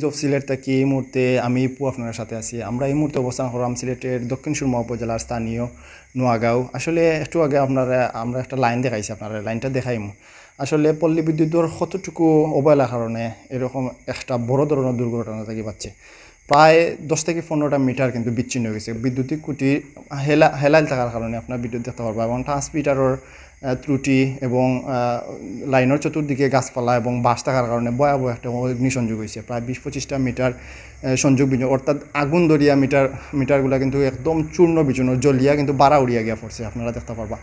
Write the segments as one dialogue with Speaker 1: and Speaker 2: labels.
Speaker 1: Of Sylhet থেকে এই মুহূর্তে আমি পু আপনার সাথে আছি। আমরা এই মুহূর্তে অবস্থান করলাম সিলেটের দক্ষিণ সুরমা উপজেলার স্থানীয় নোয়াগাঁও। আসলে একটু আগে আমরা একটা লাইন দেখাইছি, আপনারা লাইনটা দেখাইম। আসলে পল্লী বিদ্যুতের কতটুকু অবহেলার কারণে এরকম একটা বড় ধরনের দুর্ঘটনা থেকে পাচ্ছে। প্রায় 10 থেকে 15টা মিটার কিন্তু বিচ্ছিন্ন হয়ে গেছে বৈদ্যুতিক খুঁটি হেলাল থাকার কারণে। আপনার বিদ্যুৎ দেখতে পারবা এবং ট্রান্সমিটারের ত্রুটি এবং লাইনের চতুর্দিকে গাছপালা এবং বাঁশ থাকার কারণে ভয়াবহ একটা অগ্নিসংযোগ হয়েছে। প্রায় 20-25টা মিটার সংযোগ বিযোগ, অর্থাৎ আগুন ধরিয়া মিটারগুলো কিন্তু একদম চূর্ণ বিচূর্ণ জ্বলিয়া কিন্তু বাড়া উড়িয়া গিয়া পড়ছে। আপনারা দেখতে পারবা।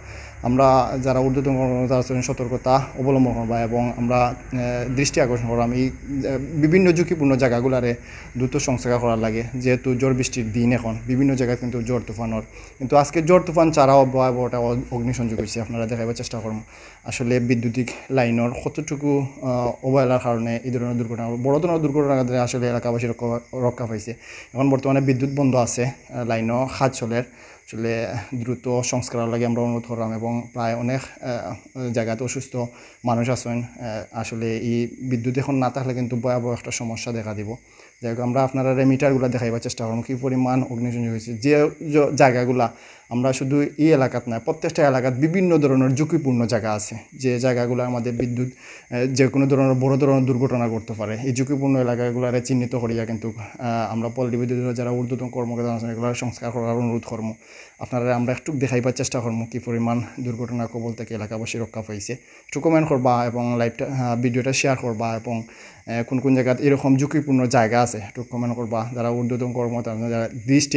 Speaker 1: আমরা যারা ঊর্ধ্বতন কর্মকর্তা আছেন সতর্কতা অবলম্বন করবা এবং আমরা দৃষ্টি আকর্ষণ করলাম এই বিভিন্ন ঝুঁকিপূর্ণ জায়গাগুলারে দ্রুত সংস্কার করার লাগে। যেহেতু ঝড় বৃষ্টির দিন, এখন বিভিন্ন জায়গায় কিন্তু ঝড় তুফানোর, কিন্তু আজকে ঝড় তুফান ছাড়াও ভয়াবহটা অগ্নিসংযোগ হয়েছে। আপনারা দেখাবার চেষ্টা করুন আসলে বিদ্যুতিক লাইনের কতটুকু অবহেলার কারণে এই ধরনের দুর্ঘটনা, বড় ধরনের দুর্ঘটনা আসলে এলাকাবাসী রক্ষা পাইছে। এখন বর্তমানে বিদ্যুৎ বন্ধ আছে, লাইনও খাত চলের। আসলে দ্রুত সংস্কারের লাগে আমরা অনুরোধ করলাম এবং প্রায় অনেক জায়গাতে অসুস্থ মানুষ আছেন। আসলে এই বিদ্যুৎ এখন না থাকলে কিন্তু ভয়াবহ একটা সমস্যা দেখা দিব। যাই হোক, আমরা আপনারা মিটারগুলো দেখাইবার চেষ্টা করুন কী পরিমাণ অগ্নিসংযোগ হয়েছে। যে জায়গাগুলা আমরা শুধু এই এলাকাত নয়, প্রত্যেকটা এলাকাত বিভিন্ন ধরনের ঝুঁকিপূর্ণ জায়গা আছে, যে জায়গাগুলো আমাদের বিদ্যুৎ যে কোনো ধরনের বড় ধরনের দুর্ঘটনা করতে পারে। এই ঝুঁকিপূর্ণ এলাকাগুলোরে চিহ্নিত করিয়া কিন্তু আমরা পল্লী বিদ্যুতের যারা ঊর্ধ্বতন কর্মকর্তা আছেন এগুলো সংস্কার করার অনুরোধ করবো। আপনারা আমরা একটু দেখাইবার চেষ্টা করবো কী পরিমাণ দুর্ঘটনা কবল থেকে এলাকাবাসী রক্ষা পাইছে। একটু কমেন্ট করবা এবং ভিডিওটা শেয়ার করবা এবং কোন কোন জায়গায় এরকম ঝুঁকিপূর্ণ জায়গা আছে একটু কমেন্ট করবা। যারা ঊর্ধ্বতন কর্মকর্তা যারা দৃষ্টি